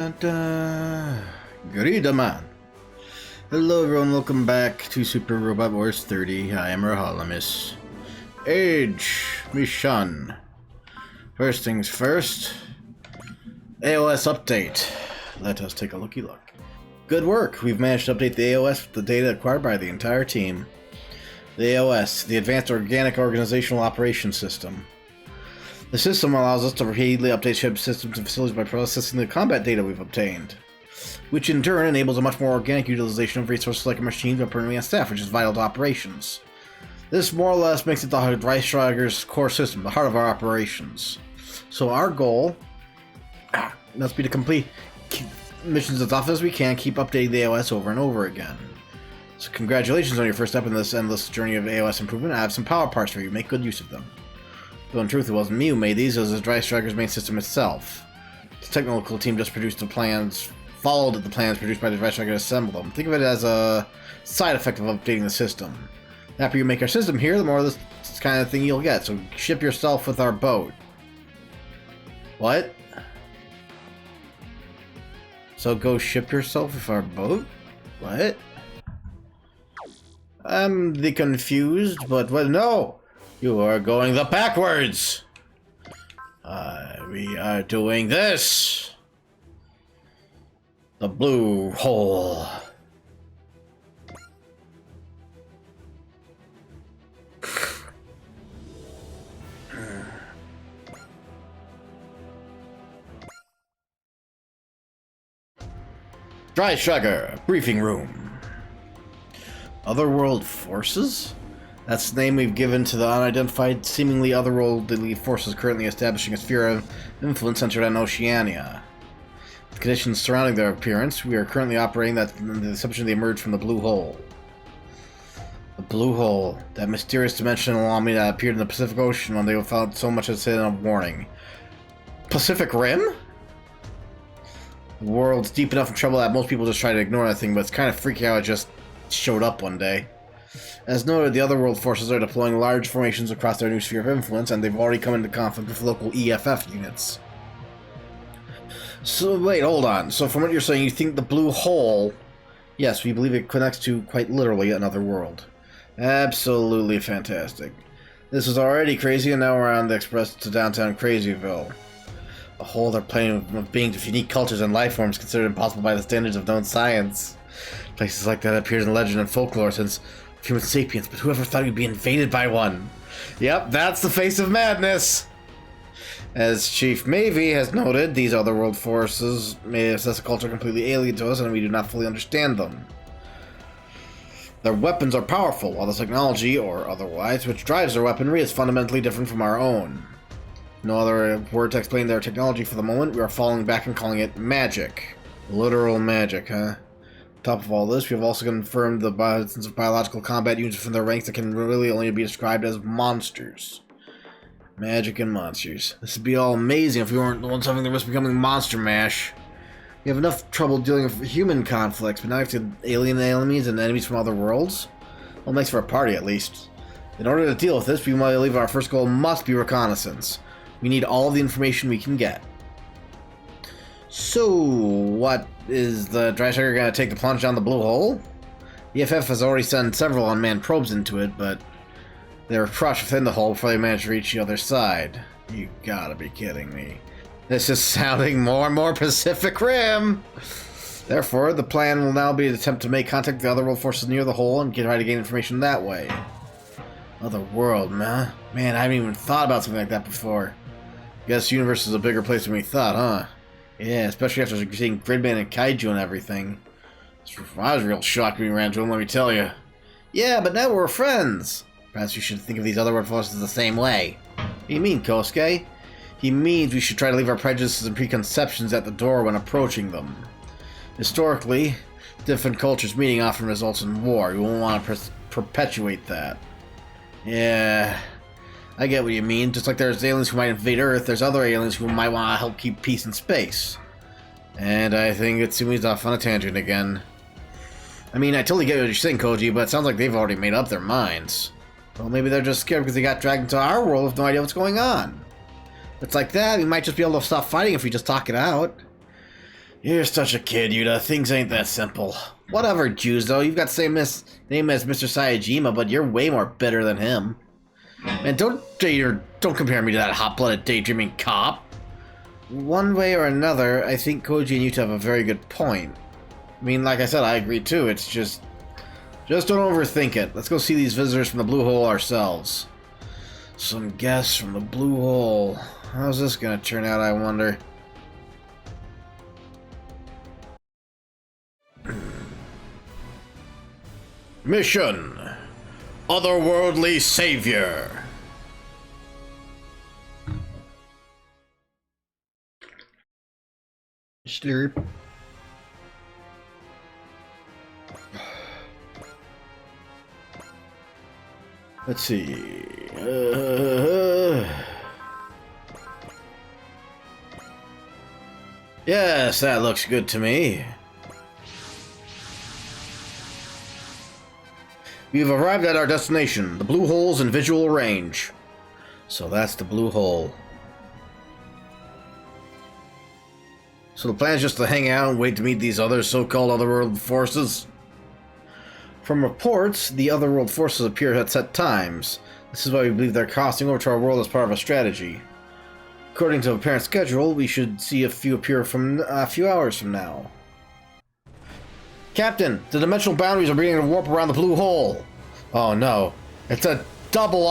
Grida man. Hello everyone, welcome back to Super Robot Wars 30. I am Rahalimus. Age, Mission. First things first. AOS update. Let us take a looky look. Good work! We've managed to update the AOS with the data acquired by the entire team. The AOS, the Advanced Organic Organizational Operations System. The system allows us to repeatedly update ship systems and facilities by processing the combat data we've obtained, which in turn enables a much more organic utilization of resources like machines, weaponry, and staff, which is vital to operations. This more or less makes it the Reichsschlager's core system, the heart of our operations. So our goal must be to complete missions as often as we can, keep updating the AOS over and over again. So congratulations on your first step in this endless journey of AOS improvement. I have some power parts for you, make good use of them. Though in truth it wasn't me who made these, it was the Reichsschlager's main system itself. The technical team just produced the plans, followed the plans produced by the Reichsschlager to assemble them. Think of it as a side effect of updating the system. The happier you make our system here, the more of this kind of thing you'll get, so ship yourself with our boat. What? So go ship yourself with our boat? What? I'm the confused, but no! You are going the backwards! We are doing this! The blue hole. Dry Sugar, briefing room. Otherworld forces? That's the name we've given to the unidentified, seemingly otherworldly forces currently establishing a sphere of influence centered on Oceania. With the conditions surrounding their appearance, we are currently operating that the assumption they emerged from the blue hole. The blue hole, that mysterious dimensional anomaly that appeared in the Pacific Ocean when they found so much as a warning. Pacific Rim? The world's deep enough in trouble that most people just try to ignore that thing, but it's kind of freaky how it just showed up one day. As noted, the Otherworld forces are deploying large formations across their new sphere of influence, and they've already come into conflict with local EFF units. So, wait, hold on. So from what you're saying, you think the blue hole... Yes, we believe it connects to, quite literally, another world. Absolutely fantastic. This was already crazy, and now we're on the express to downtown Crazyville. A whole other plane of beings with unique cultures and life forms considered impossible by the standards of known science. Places like that appeared in legend and folklore since human sapiens, but whoever thought you'd be invaded by one? Yep, that's the face of madness! As Chief Mavie has noted, these otherworld forces may possess a culture completely alien to us, and we do not fully understand them. Their weapons are powerful, while the technology, or otherwise, which drives their weaponry is fundamentally different from our own. No other word to explain their technology for the moment, we are falling back and calling it magic. Literal magic, huh? On top of all this, we have also confirmed the existence of biological combat units from their ranks that can really only be described as monsters. Magic and monsters. This would be all amazing if we weren't the ones having the risk of becoming monster mash. We have enough trouble dealing with human conflicts, but now we have to alien enemies and enemies from other worlds? Well, makes for a party, at least. In order to deal with this, we believe our first goal must be reconnaissance. We need all the information we can get. So, what, is the Reichsschlager going to take the plunge down the blue hole? The EFF has already sent several unmanned probes into it, but they were crushed within the hole before they managed to reach the other side. You gotta be kidding me. This is sounding more and more Pacific Rim! Therefore, the plan will now be to attempt to make contact with the otherworld forces near the hole and try to gain information that way. Otherworld, man. Man, I haven't even thought about something like that before. Guess the universe is a bigger place than we thought, huh? Yeah, especially after seeing Gridman and Kaiju and everything. I was real shocked when we ran to him, let me tell you. Yeah, but now we're friends. Perhaps we should think of these otherworld forces the same way. What do you mean, Kosuke? He means we should try to leave our prejudices and preconceptions at the door when approaching them. Historically, different cultures meeting often results in war. We won't want to perpetuate that. Yeah, I get what you mean. Just like there's aliens who might invade Earth, there's other aliens who might want to help keep peace in space. And I think Itsumi's off on a tangent again. I mean, I totally get what you're saying, Koji, but it sounds like they've already made up their minds. Well, maybe they're just scared because they got dragged into our world with no idea what's going on. If it's like that, we might just be able to stop fighting if we just talk it out. You're such a kid, Yuta. Things ain't that simple. Whatever, Juzo. You've got the same name as Mr. Sayajima, but you're way more bitter than him. Man, don't compare me to that hot-blooded daydreaming cop. One way or another, I think Koji and Yuta have a very good point. I mean, like I said, I agree too. It's just don't overthink it. Let's go see these visitors from the Blue Hole ourselves. Some guests from the Blue Hole. How's this gonna turn out, I wonder? Mission: Otherworldly Savior. Slurp. Let's see. Yes, that looks good to me. We've arrived at our destination, the Blue Hole's in visual range. So that's the Blue Hole. So the plan is just to hang out and wait to meet these other so-called Otherworld forces? From reports, the Otherworld forces appear at set times. This is why we believe they're crossing over to our world as part of a strategy. According to the apparent schedule, we should see a few appear from a few hours from now. Captain, the dimensional boundaries are beginning to warp around the Blue Hole. Oh no, it's a double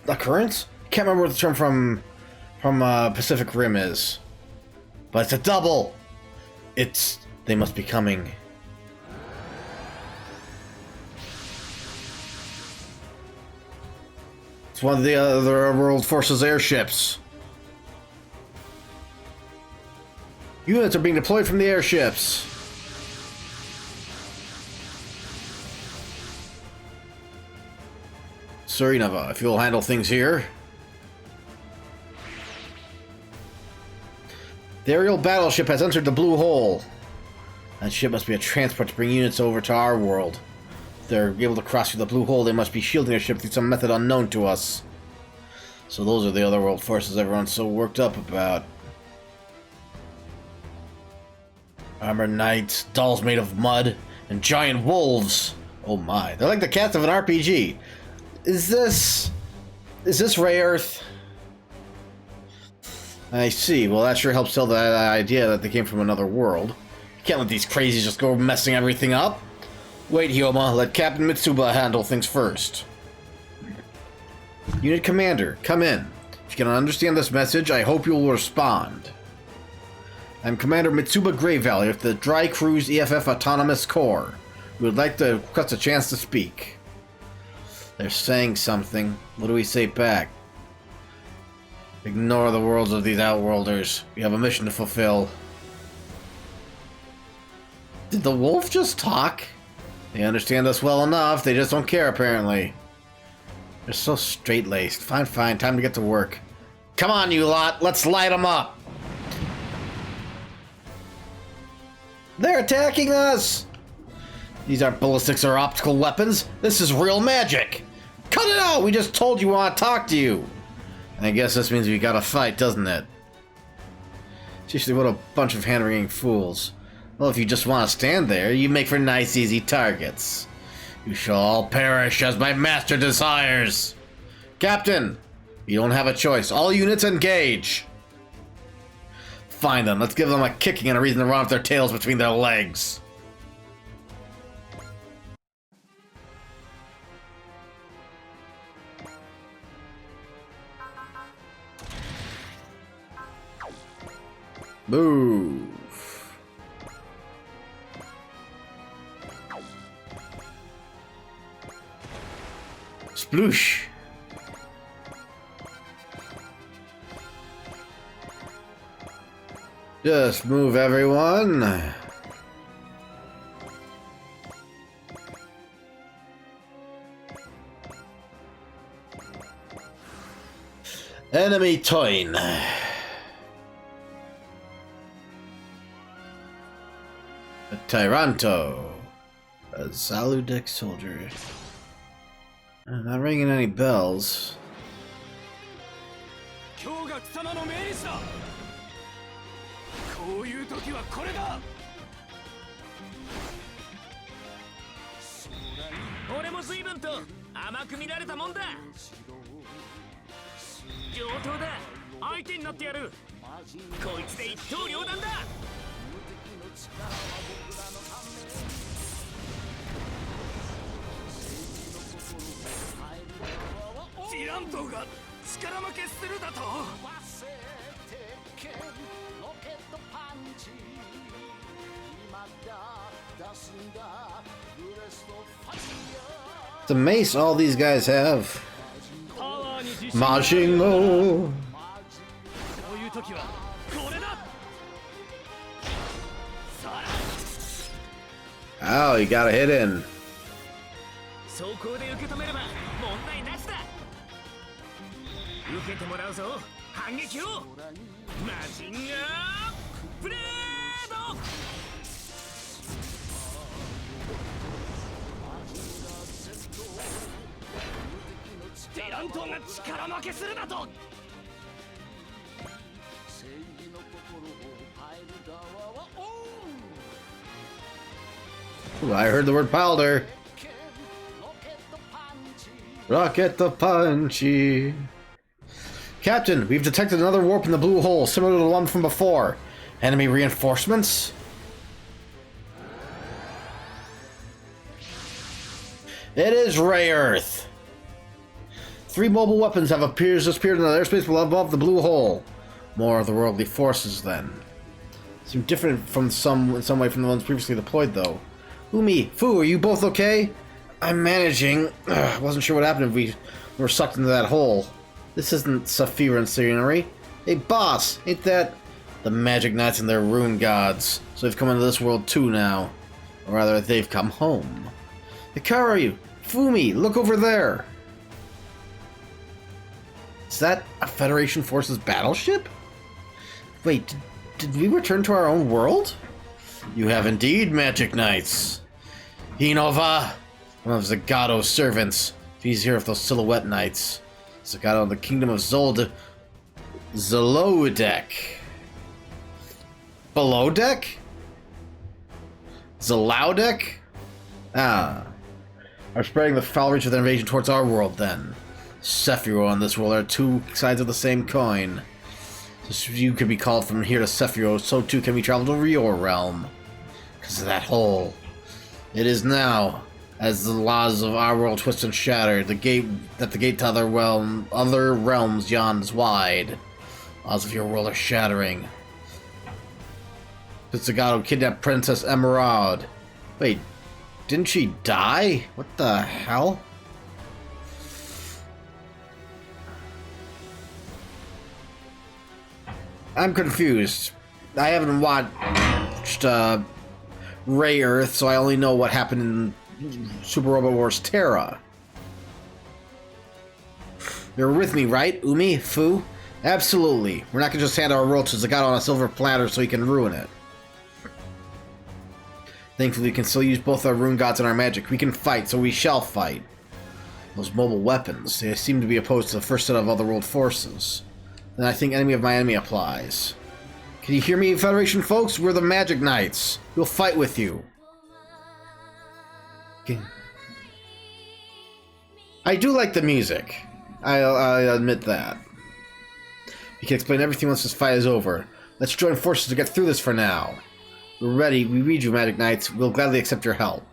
occurrence? Can't remember what the term from Pacific Rim is, but it's a double. They must be coming. It's one of the other world forces airships. Units are being deployed from the airships. Surinova, if you'll handle things here. The aerial battleship has entered the Blue Hole. That ship must be a transport to bring units over to our world. If they're able to cross through the Blue Hole, they must be shielding their ship through some method unknown to us. So those are the Otherworld forces everyone's so worked up about. Armored knights, dolls made of mud, and giant wolves. Oh my, they're like the cast of an RPG. Is this Ray Earth? I see. Well, that sure helps sell the idea that they came from another world. You can't let these crazies just go messing everything up. Wait, Hyoma, let Captain Mitsuba handle things first. Unit Commander, come in. If you can understand this message, I hope you will respond. I'm Commander Mitsuba Grey Valley of the Dry Cruise EFF Autonomous Corps. We would like to request a chance to speak. They're saying something. What do we say back? Ignore the worlds of these Outworlders. We have a mission to fulfill. Did the wolf just talk? They understand us well enough. They just don't care, apparently. They're so straight-laced. Fine. Time to get to work. Come on, you lot. Let's light them up. They're attacking us! These aren't ballistics or optical weapons. This is real magic. Cut it out! We just told you we want to talk to you. I guess this means we gotta fight, doesn't it? Seriously, what a bunch of hand-wringing fools. Well, if you just want to stand there, you make for nice, easy targets. You shall all perish as my master desires. Captain, you don't have a choice. All units engage. Fine then, let's give them a kicking and a reason to run off their tails between their legs. Move. Sploosh. Just move, everyone. Enemy Toin. A Tyranto. A Zaludek soldier. Not ringing any bells. 俺も随分と甘く見られたもんだ。上等だ。相手になってやる。こいつで一刀両断だ。ティラントが力負けするだと。The mace all these guys have. Majingo. Oh, you got a hit in. Ooh, I heard the word powder. Rocket the punchy. Captain, we've detected another warp in the blue hole, similar to the one from before. Enemy reinforcements? It is Ray Earth. 3 mobile weapons have disappeared in the airspace above the blue hole. More otherworldly forces, then. Seem different from in some way from the ones previously deployed, though. Umi, Fu, are you both okay? I'm managing. Wasn't sure what happened if we were sucked into that hole. This isn't Saphiran scenery. Hey, boss, ain't that the Magic Knights and their rune gods? So they've come into this world too now. Or rather, they've come home. Hikaru, Fumi, look over there. Is that a Federation Forces battleship? Wait, did we return to our own world? You have indeed, Magic Knights. Hinova, one of Zagado's servants. He's here with those Silhouette Knights. Zagado in the kingdom of Zalodek. Below deck? Zalaudek? Ah. Are spreading the foul reach of their invasion towards our world, then. Sephiroth and this world are 2 sides of the same coin. Just as you could be called from here to Sephiroth, so too can we travel to your realm. Because of that hole. It is now, as the laws of our world twist and shatter, the gate to other realms yawns wide. Laws of your world are shattering. Pizzigato kidnapped Princess Emerald. Wait, didn't she die? What the hell? I'm confused. I haven't watched Ray Earth, so I only know what happened in Super Robot Wars Terra. You're with me, right, Umi? Fu? Absolutely. We're not gonna just hand our world to Zagato on a silver platter so he can ruin it. Thankfully, we can still use both our rune gods and our magic. We can fight, so we shall fight. Those mobile weapons, they seem to be opposed to the first set of otherworld forces. Then I think enemy of my enemy applies. Can you hear me, Federation folks? We're the Magic Knights. We'll fight with you. Okay. I do like the music. I admit that. You can explain everything once this fight is over. Let's join forces to get through this for now. We're ready. We read you, Magic Knights. We'll gladly accept your help.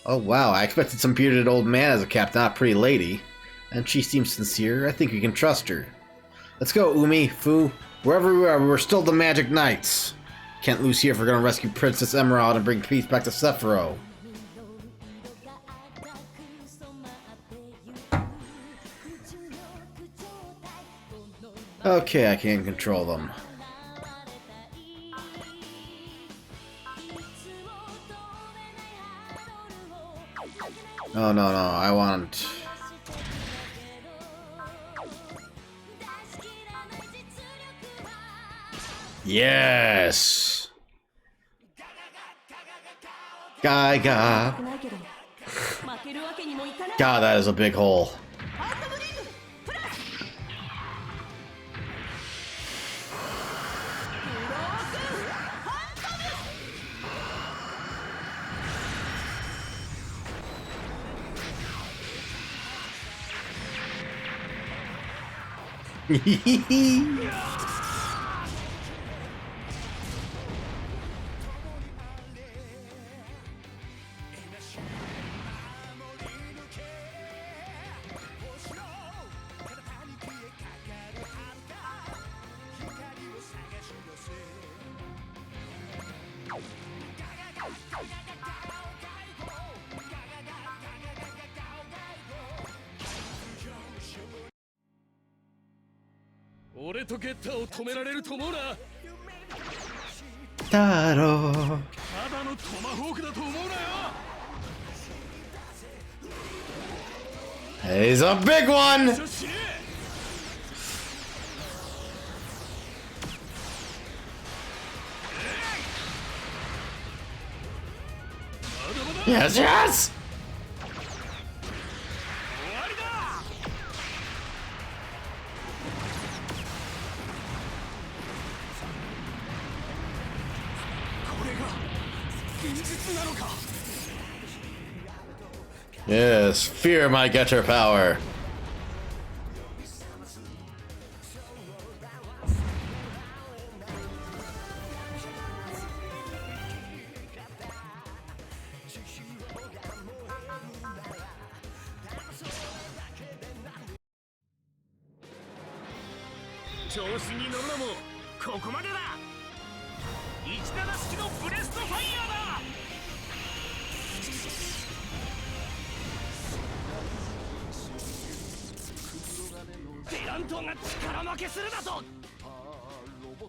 Oh, wow. I expected some bearded old man as a captain, not a pretty lady. And she seems sincere. I think we can trust her. Let's go, Umi, Fu. Wherever we are, we're still the Magic Knights. Can't lose here if we're going to rescue Princess Emerald and bring peace back to Sephiroth. Okay, I can't control them. Oh, no, I want... Yes! Gaga! God, that is a big hole. 俺とゲッターを止められると思うな。だろう。ただのトマホークだと思うなよ。 He's a big one! よし、Yes, yes! 終わりだ。これが現実なのか。 Yes, fear my getter power.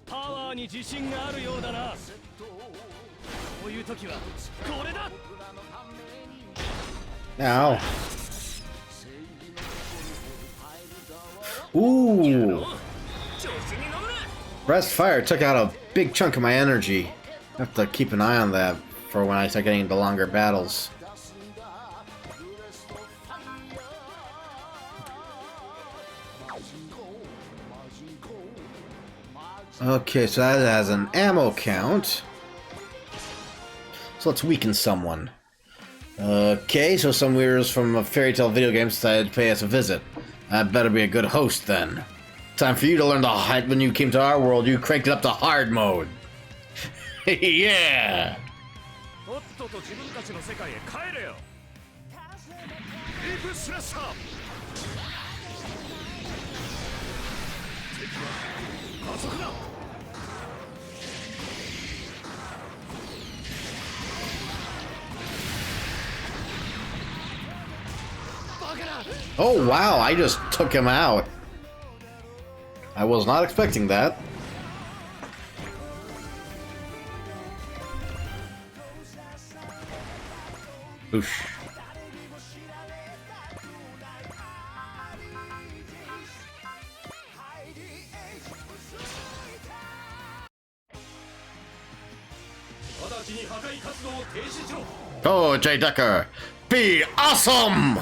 パワーに自信があるようだな。こういう時はこれだ。 Ow. Ooh. Breast fire took out a big chunk of my energy. I have to keep an eye on that for when I start getting into longer battles. Okay, so that has an ammo count. So let's weaken someone. Okay, so some weirdos from a fairy tale video game decided to pay us a visit. I better be a good host then. Time for you to learn the height. When you came to our world, you cranked it up to hard mode. Yeah! Oh wow, I just took him out. I was not expecting that. Oosh. Oh, Jay Decker, be awesome!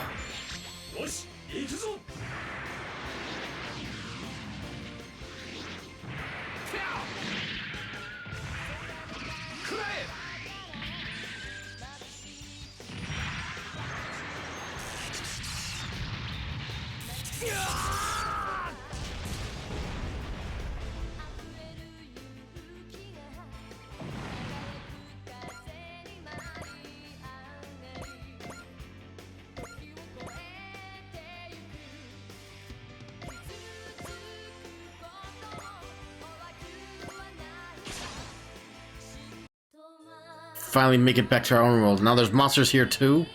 Finally make it back to our own world. Now there's monsters here too?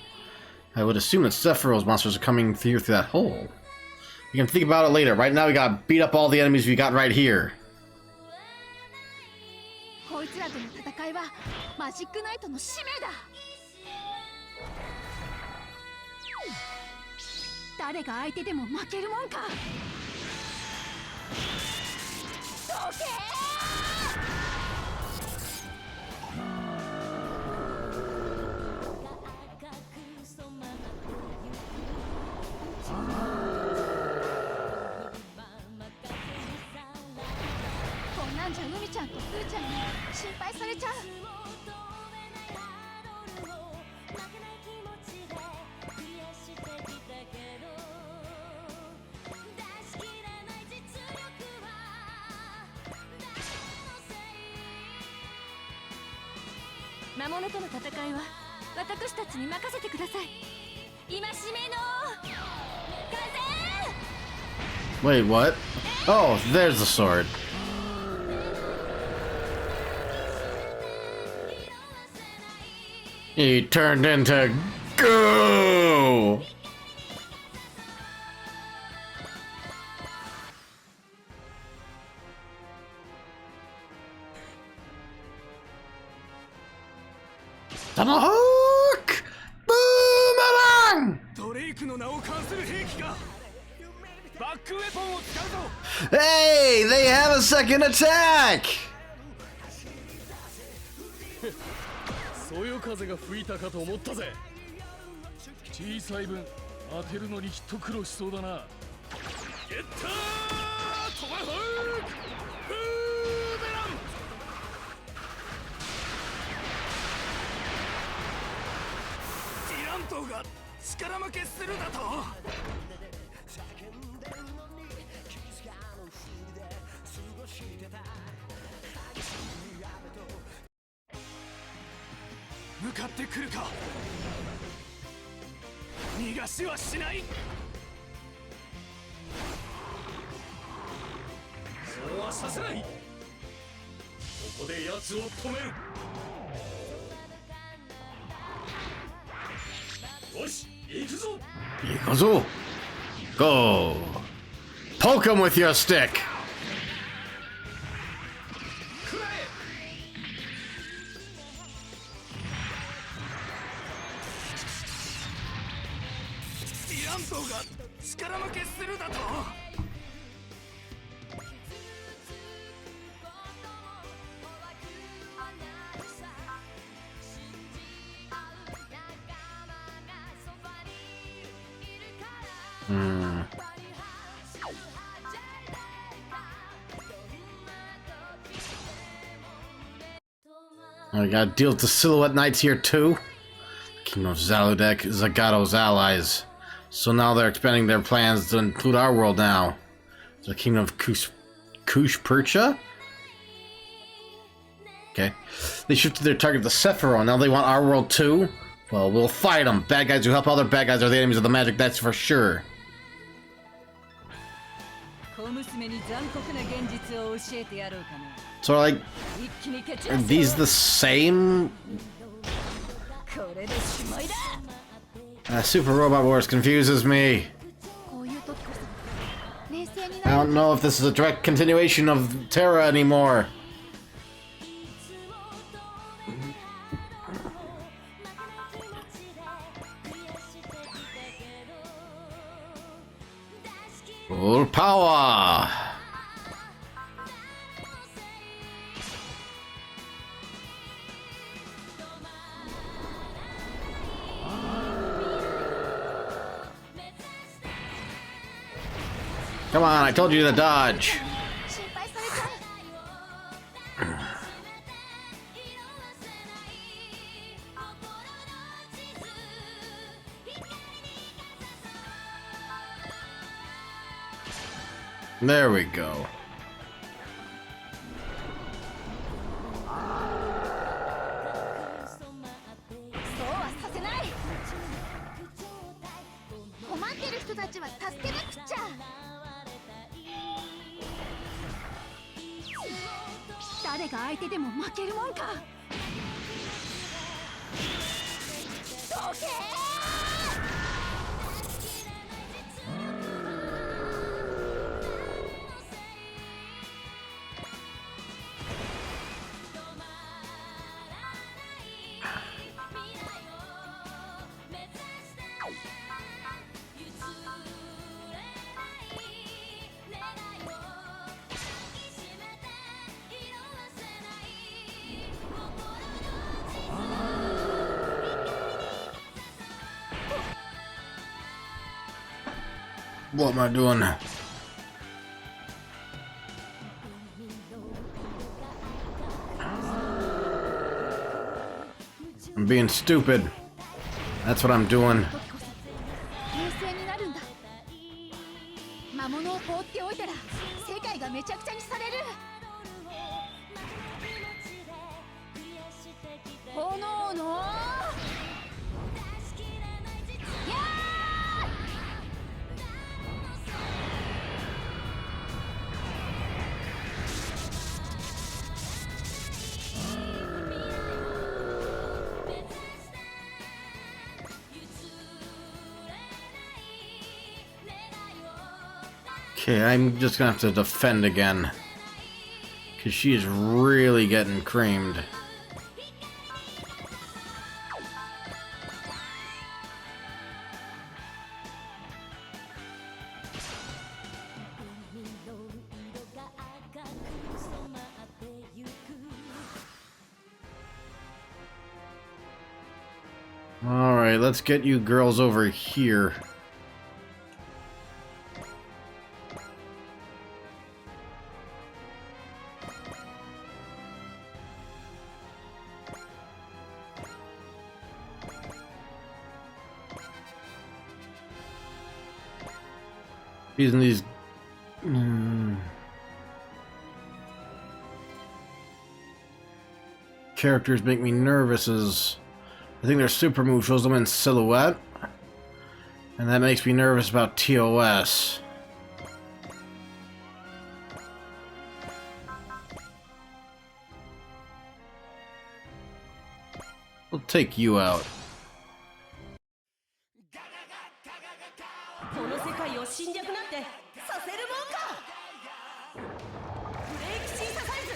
I would assume that Sephiroth's monsters are coming through that hole. You can think about it later. Right now we gotta beat up all the enemies we got right here. 魔物との戦いは私たちに任せてください。戒めの風。 Wait, what? Oh, there's the sword. He turned into goo! Tomahawk! Boomerang! ドレイクの名を冠する兵器がバックウェポンを使うぞ。 Hey, they have a second attack! そよ風が吹いたかと思ったぜ。小さい分当てるのにきっと苦労しそうだな。ゲッタートマホークブーメラン。ディラントが力負けするだと。向かってくるか。逃がしはしない。そうはさせない。ここで奴を止める。よし、行くぞ。行くぞ。Go. Poke him with your stick. ディラントが力負けするだと。I gotta deal with the Silhouette Knights here too. Kingdom of Zaludek is Zagato's allies. So now they're expanding their plans to include our world now. The Kingdom of Kush Percha? Okay. They shifted their target to Sephiroth. Now they want our world too? Well, we'll fight them. Bad guys who help other bad guys are the enemies of the magic, that's for sure. So, like, are these the same? Super Robot Wars confuses me. I don't know if this is a direct continuation of Terra anymore. Full power! Come on, I told you to dodge. There we go. What am I doing? I'm being stupid. That's what I'm doing. Okay, I'm just gonna have to defend again. Because she is really getting creamed. Alright, let's get you girls over here. Using these... characters make me nervous as... I think their super move shows them in silhouette. And that makes me nervous about TOS. We'll take you out. この世界を侵略なんてさせるもんか。ブレーキシーササイズ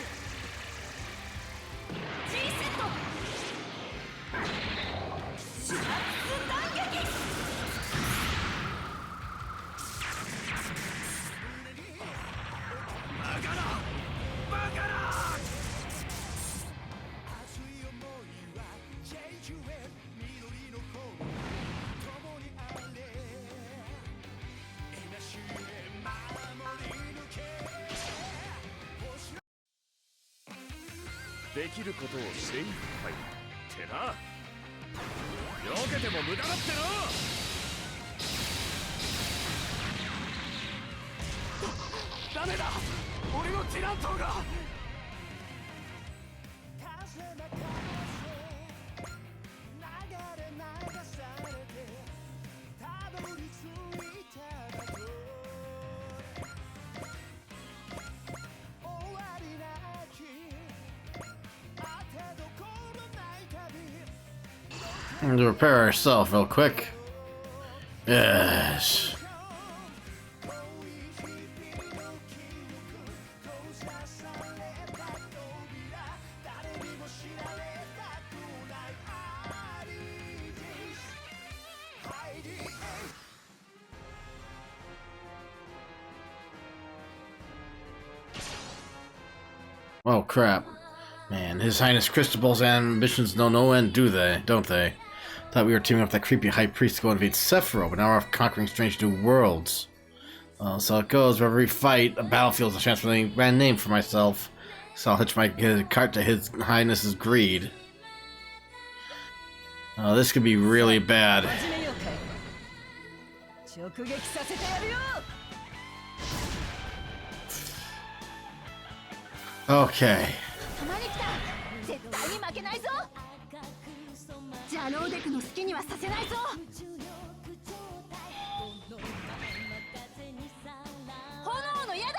G セットシュラッツ弾撃。バカなバカな。熱い思いはチェンジウェイ緑の子共にあれ。できることを精一杯ってな。避けても無駄だってな。ダメだ、俺のティラントが。I'm gonna repair ourselves real quick. Yes. Oh crap. Man, His Highness Christabal's ambitions know no end, do they? Don't they? Thought we were teaming up with that creepy high priest to go invade Sephiroth, but now we're off conquering strange new worlds. So it goes. Wherever we fight, a battlefield's a chance for a brand name for myself. So I'll hitch my cart to His Highness's greed. Oh, this could be really bad. Okay. ジャローデクの好きにはさせないぞ。炎の矢だ。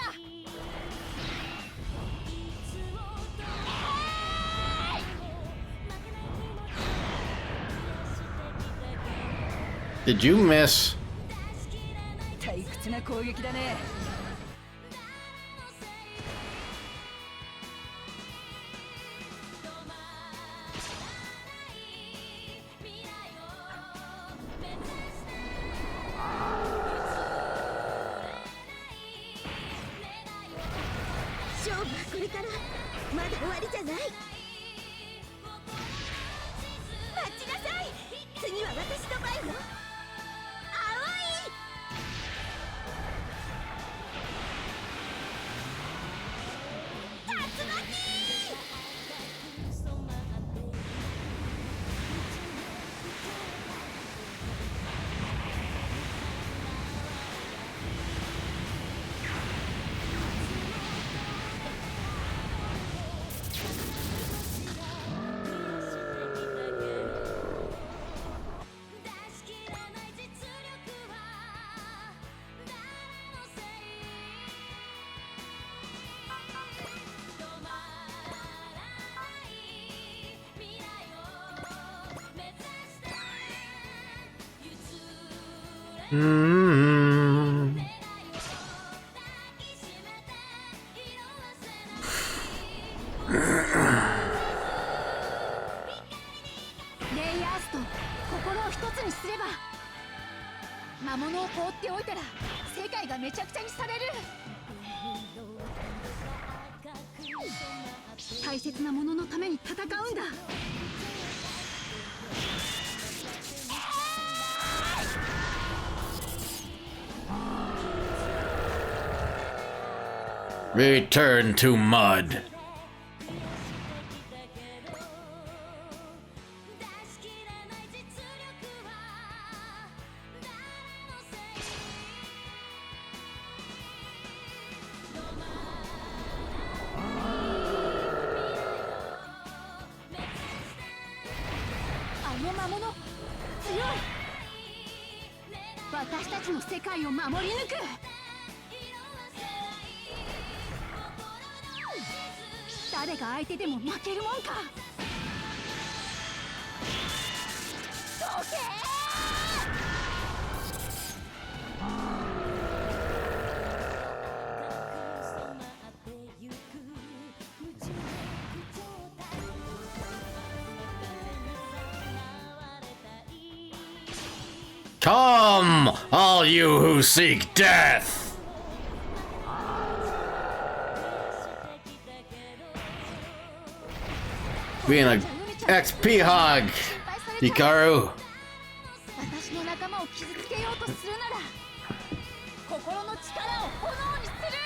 Did you miss? 退屈な攻撃だね。まだ終わりじゃない。待ちなさい。次は私の番よ。青い。竜巻。にすれば、魔物を放っておいたら世界がめちゃくちゃにされる。大切なもののために戦うんだ。Return to mud. Come, all you who seek death! Being a XP hog, Hikaru. 私の仲間を傷つけようとするなら、心の力を炎にする。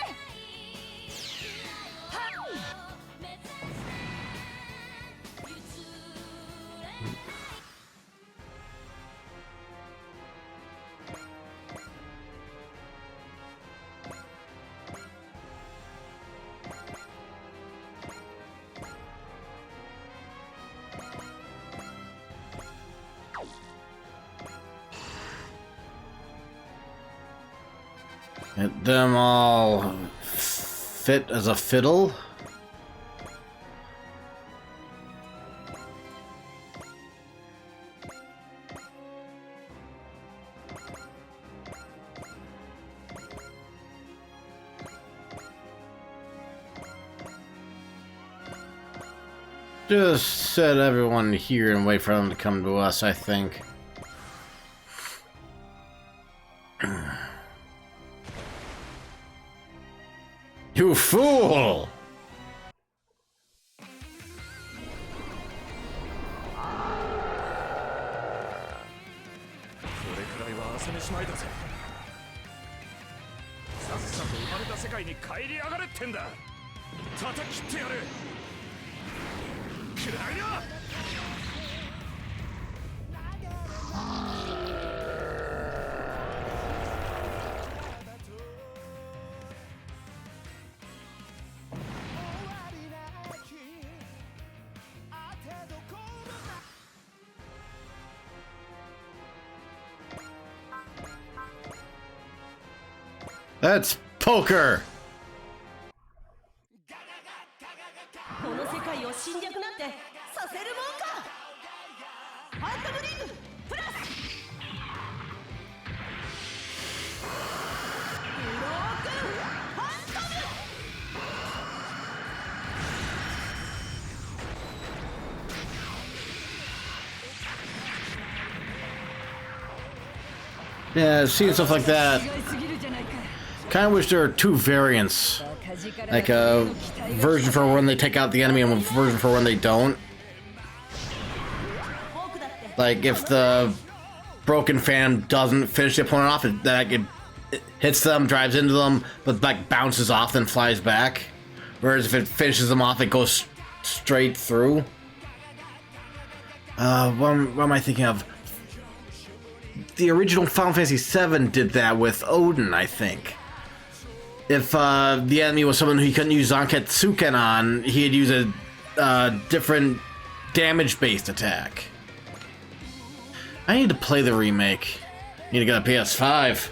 And them all fit as a fiddle. Just set everyone here and wait for them to come to us, I think. You fool! これくらいは朝飯前だぜ。さっさと生まれた世界に帰りやがれってんだ。叩き切ってやる。くらいな。That's poker! この世界を侵略なんてさせるもんか。ファントムリングプラスブロークンファントム。Yeah, I've seen stuff like that. Kind of wish there were two variants. Like a version for when they take out the enemy and a version for when they don't. Like if the broken fan doesn't finish the opponent off, it hits them, drives into them, but like bounces off then flies back. Whereas if it finishes them off, it goes straight through. What am I thinking of? The original Final Fantasy VII did that with Odin, I think. If the enemy was someone who he couldn't use Zanketsuken on, he'd use a different damage-based attack. I need to play the remake. I need to get a PS5.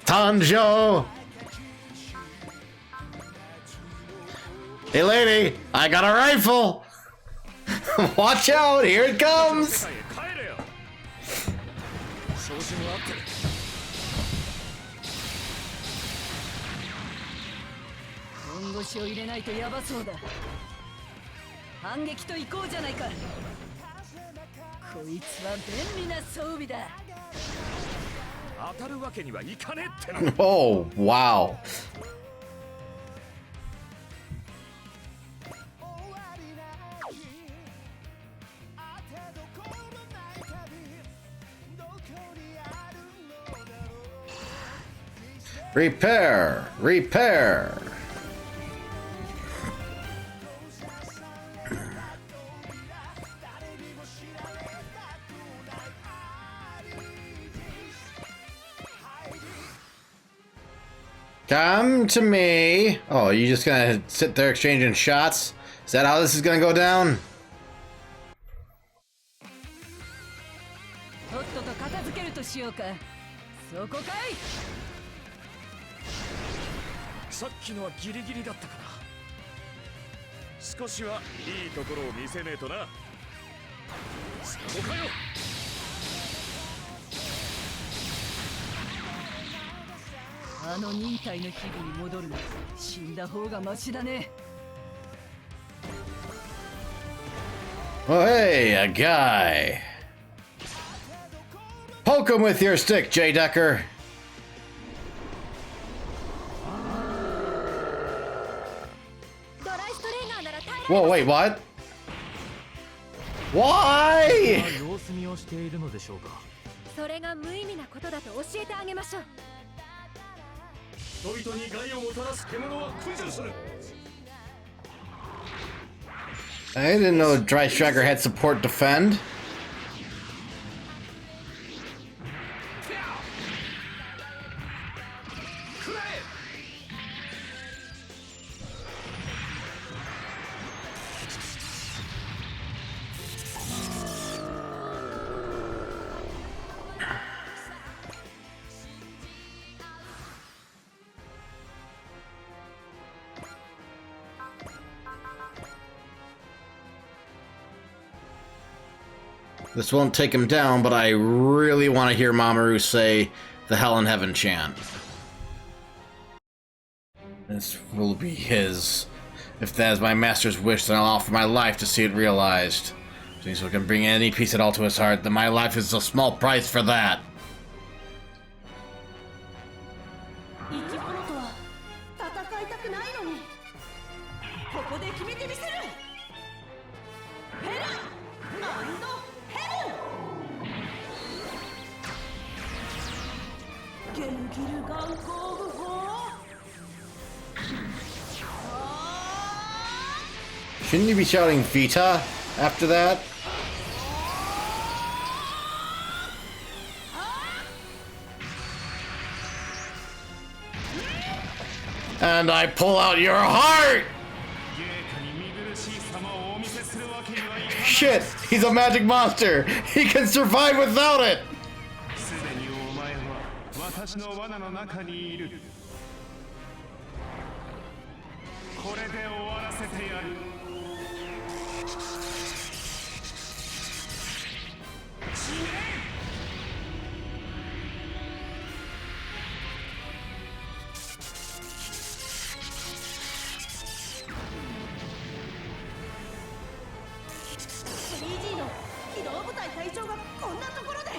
Tanjo! Hey lady, I got a rifle! Watch out, here it comes! 本腰を入れないとヤバそうだ。反撃と行こうじゃないか。こいつは便利な装備だ。当たるわけにはいかねえっての。 Oh, wow. 終わりないあてどころない旅どこにあるのだろう Repair! Repair! Come to me. Oh, you just gonna sit there exchanging shots? Is that how this is gonna go down? とっとと片付けるとしようか。そこかい。さっきのはギリギリだったかな。少しはいいところを見せねえとな。そこかよ。あの忍耐の日々に戻るの。死んだ方がマシだね。 Oh, hey, a guy. Poke him with your stick, J. Decker. Whoa, wait, what? Why? 様子見をしているのでしょうか。それが無意味なことだと教えてあげましょう。人々に害をもたらす獣は駆除する。 I didn't know Dry Striker had support defend. This won't take him down, but I really want to hear Mamoru say the Hell in Heaven chant. This will be his. If that is my master's wish, then I'll offer my life to see it realized. If he can bring any peace at all to his heart, then my life is a small price for that. 生き物とは戦いたくないのに。ここで決めてみせる。ヘルゲルギルガン工具法。 Shouldn't you be shouting Vita after that? And I pull out your heart! Shit! He's a magic monster! He can survive without it! すでにお前は私の罠の中にいる。これで終わらせてやる。死ね！ 3G の機動部隊隊長がこんなところで。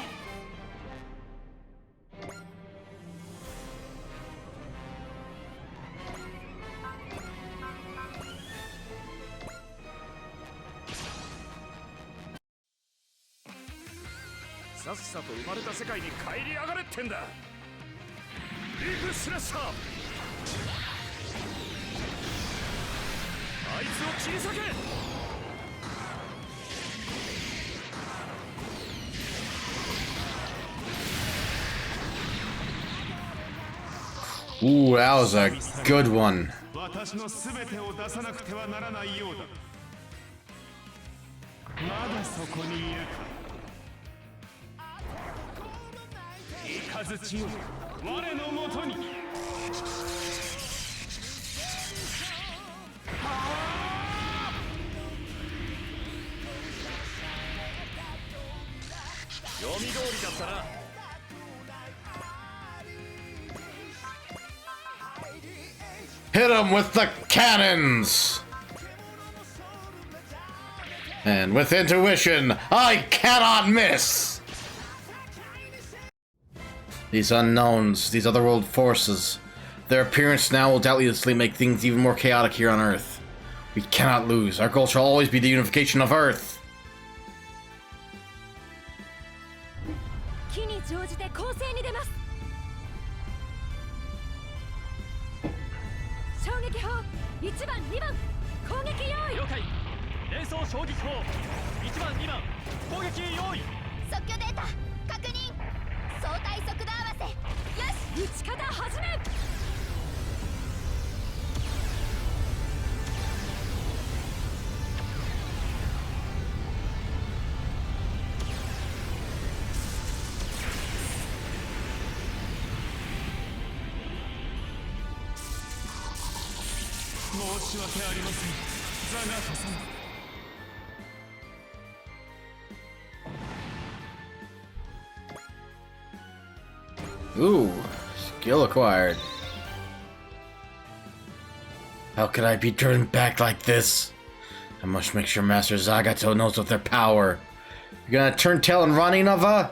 さっさと生まれた世界に帰りやがれってんだ。リグスラッシャー、あいつを切り裂け。 Ooh, that was a good one. 私のすべてを出さなくてはならないようだ。まだそこにいるか。雷よ、我のもとに。読み通りだったな。 Hit him with the cannons! And with intuition, I cannot miss! These unknowns, these otherworld forces, their appearance now will doubtlessly make things even more chaotic here on Earth. We cannot lose. Our goal shall always be the unification of Earth. 機に乗じて攻勢に出ます。衝撃砲1番2番攻撃用意。了解。連装衝撃砲1番2番攻撃用意。即挙データ確認。相対速度合わせ。よし、撃ち方始め。申し訳ありません。ザガートさん。Ooh, skill acquired. How could I be driven back like this? I must make sure Master Zagato knows of their power. You're gonna turn tail and run, Inova?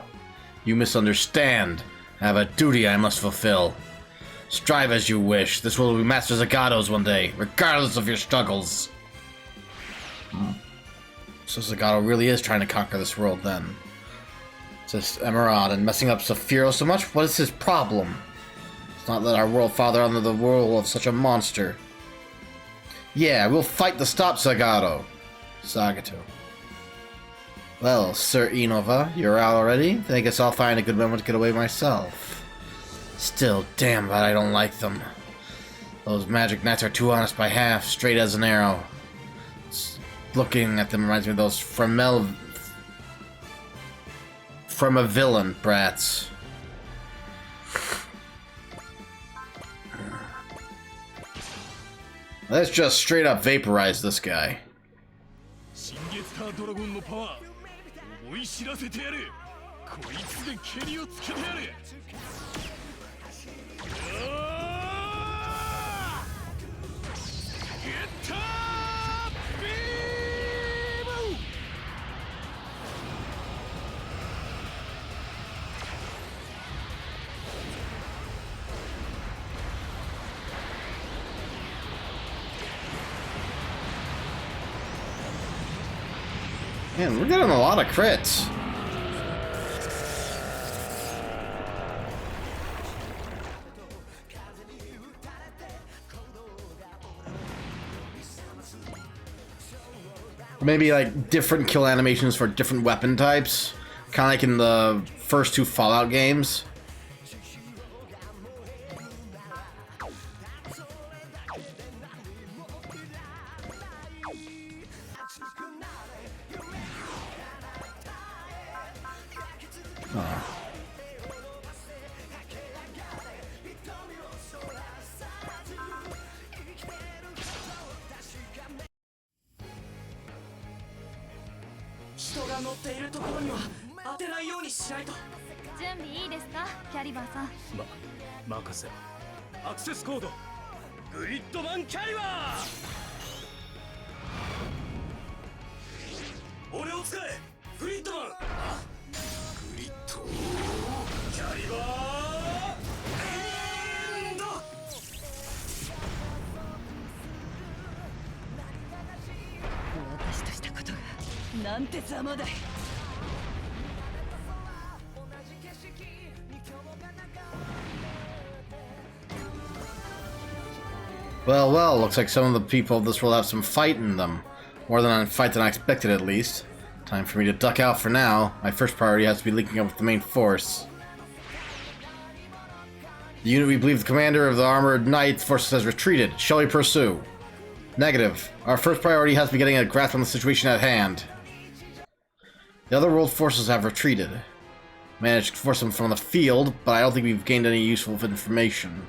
You misunderstand. I have a duty I must fulfill. Strive as you wish. This will be Master Zagato's one day, regardless of your struggles. So Zagato really is trying to conquer this world then. Says Emerald, and messing up Saphiro so much? What is his problem? Let's not let our world father under the rule of such a monster. Yeah, we'll fight to stop Zagato. Zagato. Well, Sir Inova, you're out already? Then I guess I'll find a good moment to get away myself. Still, damn, but I don't like them. Those magic knights are too honest by half, straight as an arrow. Looking at them reminds me of those from a villain brats. Let's just straight up vaporize this guy. 新月タードラゴンのパワー思い知らせてやる。こいつで蹴りをつけてやる。ゲッタービーム。 Man, we're getting a lot of crits. Maybe like different kill animations for different weapon types. Kind of like in the first two Fallout games.任せろ。アクセスコードグリッドマンキャリバー。俺を使えグリッドマン。グリッドキャリバーエンド。私としたことがなんてざまだい。 Well, well, looks like some of the people of this world have some fight in them. More than a fight than I expected, at least. Time for me to duck out for now. My first priority has to be linking up with the main force. The unit we believe the commander of the armored knight forces has retreated. Shall we pursue? Negative. Our first priority has to be getting a grasp on the situation at hand. The other world forces have retreated. Managed to force them from the field, but I don't think we've gained any useful information.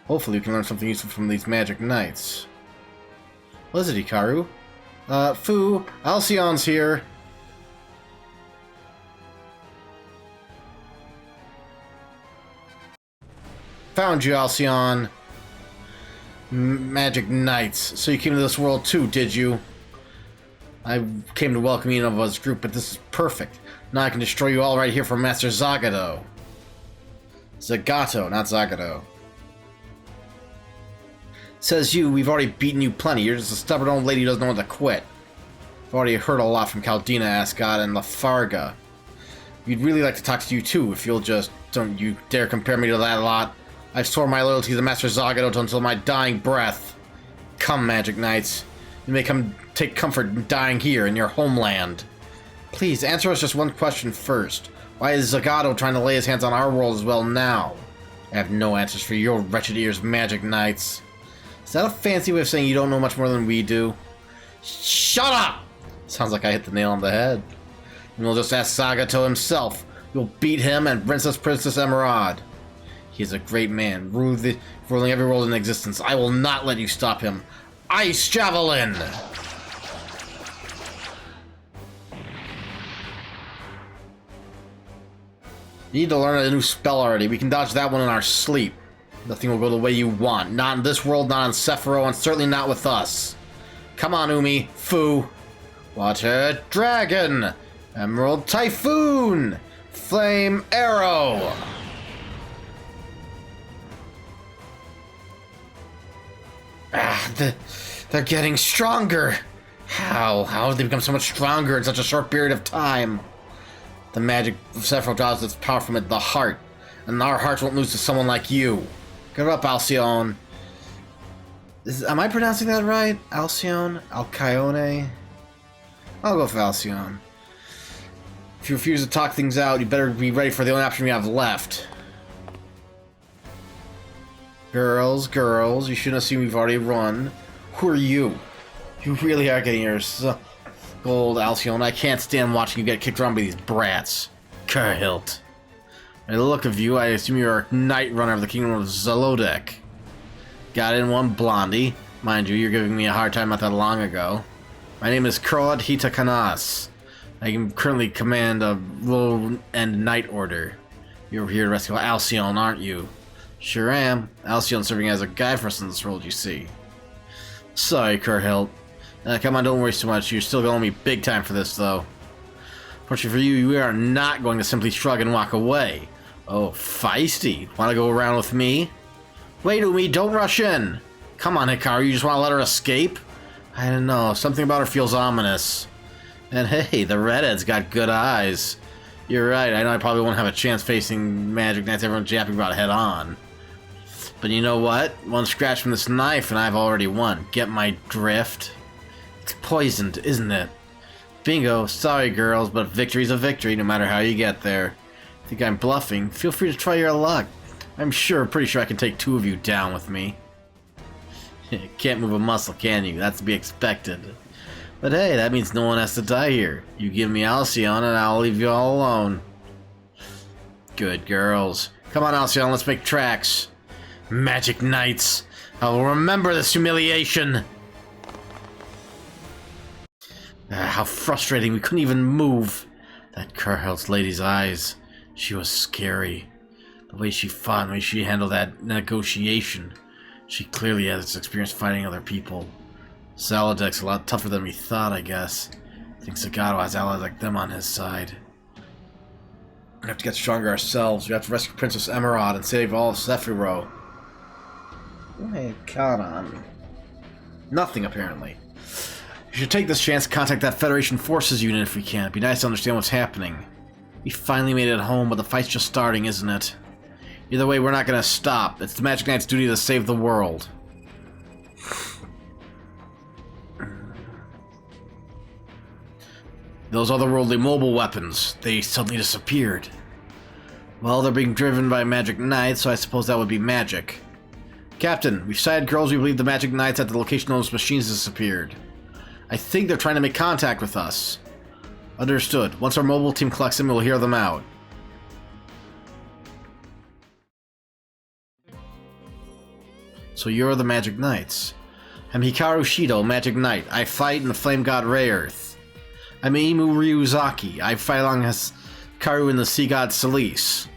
Hopefully we can learn something useful from these magic knights. What is it, Hikaru? Fu, Alcyon's here. Found you, Alcyon. Magic knights. So you came to this world too, did you? I came to welcome you into this group, but this is perfect. Now I can destroy you all right here from Master Zagato. Zagato, not Zagato. Says you, we've already beaten you plenty. You're just a stubborn old lady who doesn't know when to quit. I've already heard a lot from Caldina, Ascot, and Lafarga. We'd really like to talk to you too, if you'll just... Don't you dare compare me to that lot. I've sworn my loyalty to Master Zagato until my dying breath. Come, Magic Knights. You may come take comfort in dying here, in your homeland. Please, answer us just one question first. Why is Zagato trying to lay his hands on our world as well now? I have no answers for your wretched ears, Magic Knights. Is that a fancy way of saying you don't know much more than we do? Shut up! Sounds like I hit the nail on the head. And we'll just ask Zagato himself. We'll beat him and Princess Emerald. He is a great man, ruling every world in existence. I will not let you stop him. Ice Javelin! You need to learn a new spell already. We can dodge that one in our sleep. Nothing will go the way you want. Not in this world, not in Sephiroth, and certainly not with us. Come on, Umi. Fu. Water Dragon. Emerald Typhoon. Flame Arrow. They're getting stronger. How have they become so much stronger in such a short period of time? The magic of Sephiroth draws its power from the heart, and our hearts won't lose to someone like you. Get up, Alcyone. Am I pronouncing that right? Alcyone? Alcyone? I'll go for Alcyone. If you refuse to talk things out, you better be ready for the only option we have left. Girls, you shouldn't assume we've already run. Who are you? You really are getting your gold, Alcyone. I can't stand watching you get kicked around by these brats. Kerhilt. By the look of you, I assume you're a Knight Runner of the Kingdom of Zalodek. Got in one, Blondie. Mind you, you're giving me a hard time not that long ago. My name is Kurod Hitakanas. I can currently command a low-end Knight Order. You're here to rescue Alcyone, aren't you? Sure am. Alcyon's serving as a guide for us in this world, you see. Sorry, Kerhilt. Come on, don't worry so much. You're still going to me big time for this, though. Fortunately for you, we are not going to simply shrug and walk away. Oh, feisty. Want to go around with me? Wait, Umi, don't rush in. Come on, Hikaru, you just want to let her escape? I don't know, something about her feels ominous. And hey, the redhead's got good eyes. You're right, I know I probably won't have a chance facing Magic Knights everyone's yapping about head on. But you know what? One scratch from this knife and I've already won. Get my drift? It's poisoned, isn't it? Bingo. Sorry, girls, but victory's a victory no matter how you get there. Think I'm bluffing? Feel free to try your luck. I'm pretty sure I can take two of you down with me. Can't move a muscle, can you? That's to be expected. But hey, that means no one has to die here. You give me Alcyone and I'll leave you all alone. Good girls. Come on, Alcyone, let's make tracks. Magic Knights, I will remember this humiliation. How frustrating, we couldn't even move. That Kerhilt's lady's eyes, she was scary. The way she fought and the way she handled that negotiation. She clearly has experience fighting other people. Zalodek's a lot tougher than we thought, I guess. I think Zagato has allies like them on his side. We have to get stronger ourselves. We have to rescue Princess Emerald and save all of Sephiroth. Hey, count on me. Nothing, apparently. We should take this chance to contact that Federation Forces unit if we can. It'd be nice to understand what's happening. We finally made it home, but the fight's just starting, isn't it? Either way, we're not gonna stop. It's the Magic Knight's duty to save the world. Those otherworldly mobile weapons, they suddenly disappeared. Well, they're being driven by Magic Knights, so I suppose that would be magic. Captain, we've sighted girls we believe the Magic Knights at the location those machines disappeared. I think they're trying to make contact with us. Understood. Once our mobile team collects them, we'll hear them out. So you're the Magic Knights. I'm Hikaru Shido, Magic Knight. I fight in the Flame God Rayearth. I'm Imu Ryuzaki. I fight along as Hikaru in the Sea God Selice.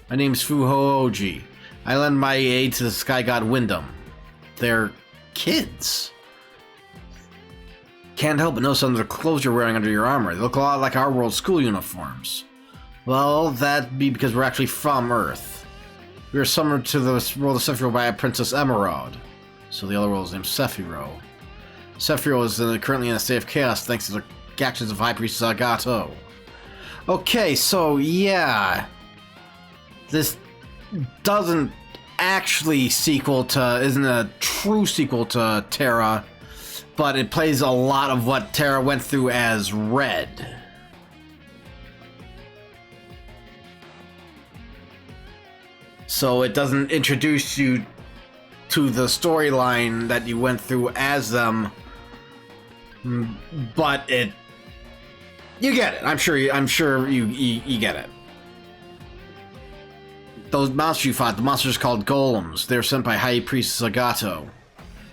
My name's Fuhooji. I lend my aid to the Sky God Wyndham. They're kids. Can't help but notice some of the clothes you're wearing under your armor. They look a lot like our world's school uniforms. Well, that'd be because we're actually from Earth. We were summoned to the world of Sephiroth by Princess Emerald. So the other world is named Sephiroth. Sephiroth is currently in a state of chaos thanks to the actions of High Priest Zagato. Okay, so yeah. This doesn't actually isn't a true sequel to Terra, but it plays a lot of what Terra went through as Red. So it doesn't introduce you to the storyline that you went through as them, but you get it. I'm sure you get it. Those monsters you fought, the monsters called golems, they're sent by High Priest Zagato.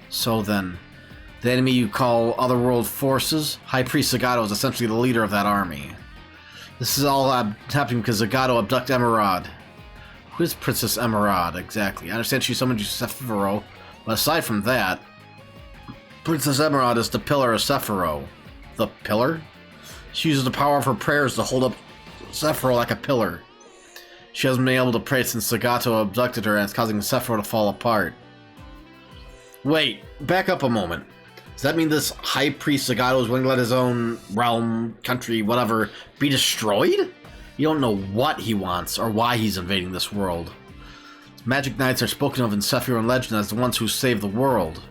So then, the enemy you call Otherworld forces, High Priest Zagato is essentially the leader of that army. This is all happening because Zagato abducted Emerald. Who is Princess Emerald exactly? I understand she summoned you to Sephiroth, but aside from that, Princess Emerald is the pillar of Sephiroth. The pillar? She uses the power of her prayers to hold up Sephiroth like a pillar. She hasn't been able to pray since Zagato abducted her and it's causing Sephiroth to fall apart. Wait, back up a moment. Does that mean this High Priest Zagato is willing to let his own realm, country, whatever, be destroyed? You don't know what he wants or why he's invading this world. Magic Knights are spoken of in Sephiroth legend as the ones who saved the world.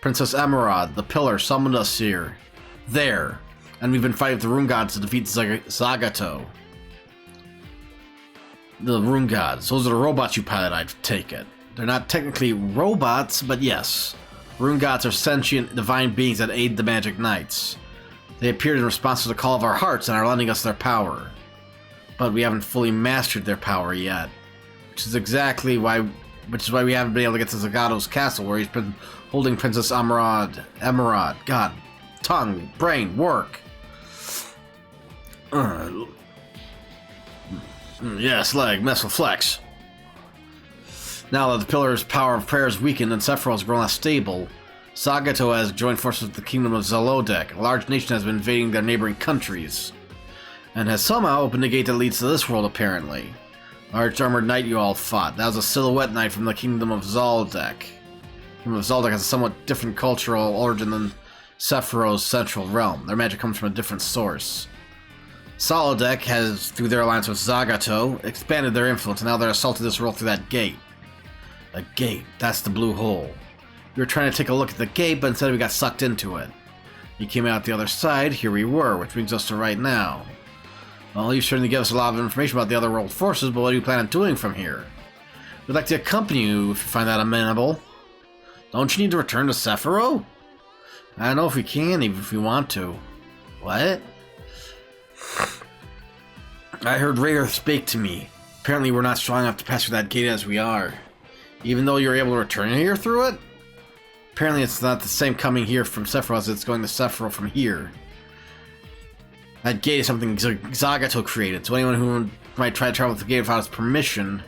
Princess Emerald, the Pillar, summoned us here. There. And we've been fighting with the Rune Gods to defeat Zagato. The Rune Gods. Those are the robots you pilot, I take it. They're not technically robots, but yes. Rune Gods are sentient, divine beings that aid the Magic Knights. They appeared in response to the call of our hearts and are lending us their power. But we haven't fully mastered their power yet. Which is why we haven't been able to get to Zagato's castle, where he's been holding Princess Emerald. God. Tongue, brain, work. Yes, leg, muscle flex. Now that the pillar's power of prayer is weakened and Sephiroth has grown less stable, Zagato has joined forces with the kingdom of Zalodek. A large nation has been invading their neighboring countries, and has somehow opened a gate that leads to this world, apparently. Arch-armored knight you all fought. That was a silhouette knight from the kingdom of Zaldek. The kingdom of Zaldek has a somewhat different cultural origin than Sephiroth's central realm. Their magic comes from a different source. Zalodek has, through their alliance with Zagato, expanded their influence, and now they're assaulting this world through that gate. A gate. That's the blue hole. We were trying to take a look at the gate, but instead we got sucked into it. You came out the other side, here we were, which brings us to right now. Well, you certainly give us a lot of information about the Otherworld forces, but what do you plan on doing from here? We'd like to accompany you if you find that amenable. Don't you need to return to Sephiroth? I don't know if we can, even if we want to. What? I heard Rayur speak to me. Apparently we're not strong enough to pass through that gate as we are. Even though you're able to return here through it? Apparently it's not the same coming here from Sephiroth as it's going to Sephiroth from here. That gate is something Zagato created, so anyone who might try to travel with the gate without his permission,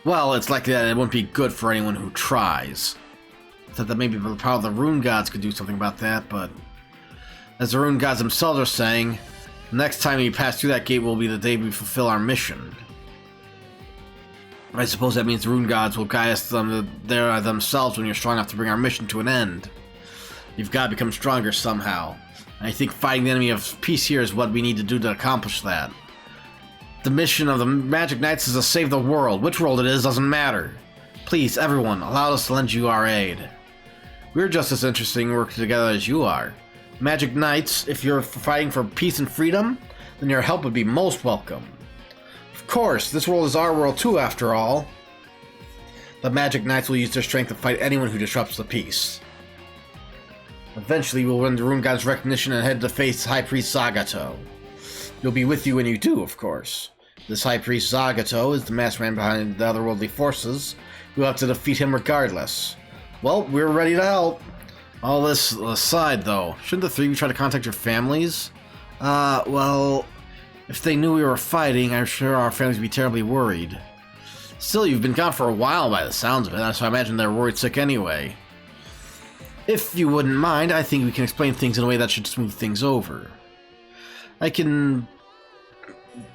well, it's likely that it won't be good for anyone who tries. I thought that maybe the power of the Rune Gods could do something about that, but as the Rune Gods themselves are saying, the next time we pass through that gate will be the day we fulfill our mission. I suppose that means the Rune Gods will guide us there themselves when you're strong enough to bring our mission to an end. You've got to become stronger somehow. And I think fighting the enemy of peace here is what we need to do to accomplish that. The mission of the Magic Knights is to save the world. Which world it is doesn't matter. Please, everyone, allow us to lend you our aid. We're just as interested in working together as you are. Magic Knights, if you're fighting for peace and freedom, then your help would be most welcome. Of course, this world is our world too, after all. The Magic Knights will use their strength to fight anyone who disrupts the peace. Eventually, we'll win the Rune God's recognition and head to face High Priest Zagato. You'll be with you when you do, of course. This High Priest Zagato is the mastermind behind the Otherworldly forces. We'll have to defeat him regardless. Well, we're ready to help. All this aside, though, shouldn't the three of you try to contact your families? Well, if they knew we were fighting, I'm sure our families would be terribly worried. Still, you've been gone for a while by the sounds of it, so I imagine they're worried sick anyway. If you wouldn't mind, I think we can explain things in a way that should smooth things over. I can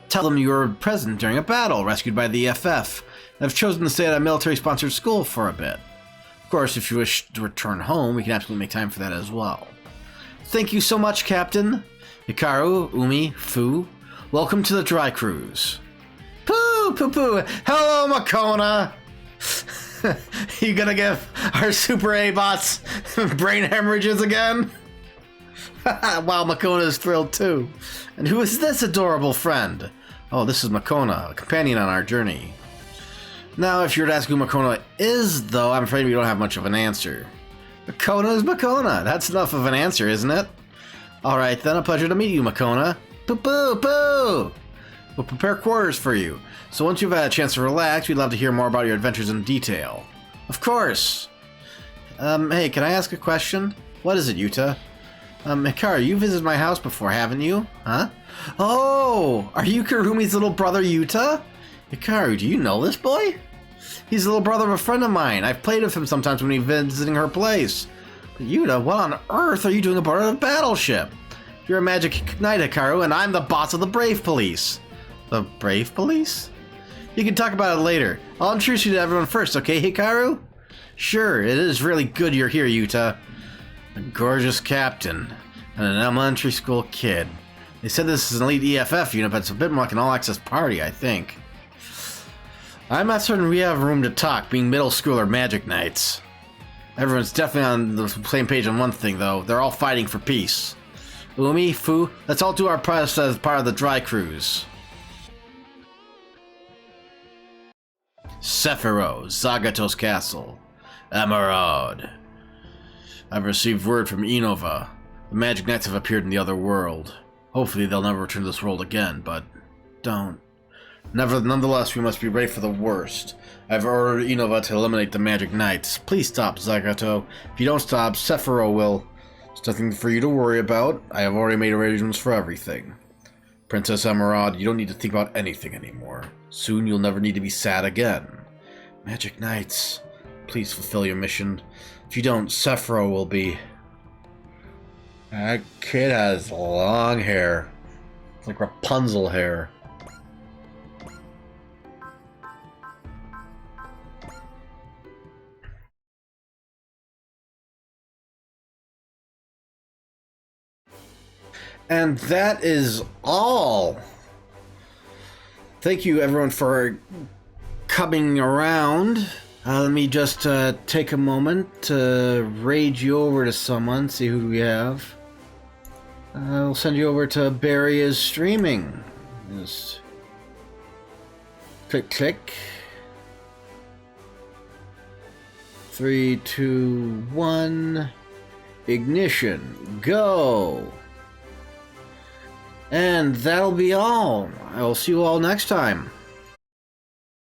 tell them you were present during a battle, rescued by the EFF, and have chosen to stay at a military-sponsored school for a bit. Of course, if you wish to return home, we can absolutely make time for that as well. Thank you so much, Captain. Hikaru, Umi, Fu, welcome to the Dry Cruise. Poo, poo, poo. Hello, Makona. You gonna give our Super A-bots brain hemorrhages again? Wow, Makona is thrilled too. And who is this adorable friend? Oh, this is Makona, a companion on our journey. Now, if you were to ask who Makona is, though, I'm afraid we don't have much of an answer. Makona is Makona. That's enough of an answer, isn't it? Alright, then, a pleasure to meet you, Makona. Poo-poo-poo! We'll prepare quarters for you. So once you've had a chance to relax, we'd love to hear more about your adventures in detail. Of course! Hey, can I ask a question? What is it, Yuta? Hikaru, you visited my house before, haven't you? Huh? Oh! Are you Kurumi's little brother, Yuta? Hikaru, do you know this boy? He's the little brother of a friend of mine. I've played with him sometimes when he's visiting her place. But Yuta, what on earth are you doing aboard a battleship? You're a magic knight, Hikaru, and I'm the boss of the Brave Police. The Brave Police? You can talk about it later. I'll introduce you to everyone first, okay, Hikaru? Sure, it is really good you're here, Yuta. A gorgeous captain and an elementary school kid. They said this is an elite EFF unit, but it's a bit more like an all-access party, I think. I'm not certain we have room to talk, being middle schooler magic knights. Everyone's definitely on the same page on one thing, though. They're all fighting for peace. Umi, Fu, let's all do our part as part of the Dry Cruise. Sephiroth, Zagato's castle. Emerald. I've received word from Enova. The Magic Knights have appeared in the other world. Hopefully they'll never return to this world again, but don't. Nonetheless, we must be ready for the worst. I've ordered Enova to eliminate the Magic Knights. Please stop, Zagato. If you don't stop, Sephiroth will. It's nothing for you to worry about. I have already made arrangements for everything. Princess Emerald, you don't need to think about anything anymore. Soon you'll never need to be sad again. Magic Knights, please fulfill your mission. If you don't, Sephiroth will be... That kid has long hair. It's like Rapunzel hair. And that is all. Thank you, everyone, for coming around. Let me just take a moment to raid you over to someone, see who we have. I'll send you over to Barry is streaming. Just click, click. 3, 2, 1. Ignition. Go. And that'll be all. I will see you all next time.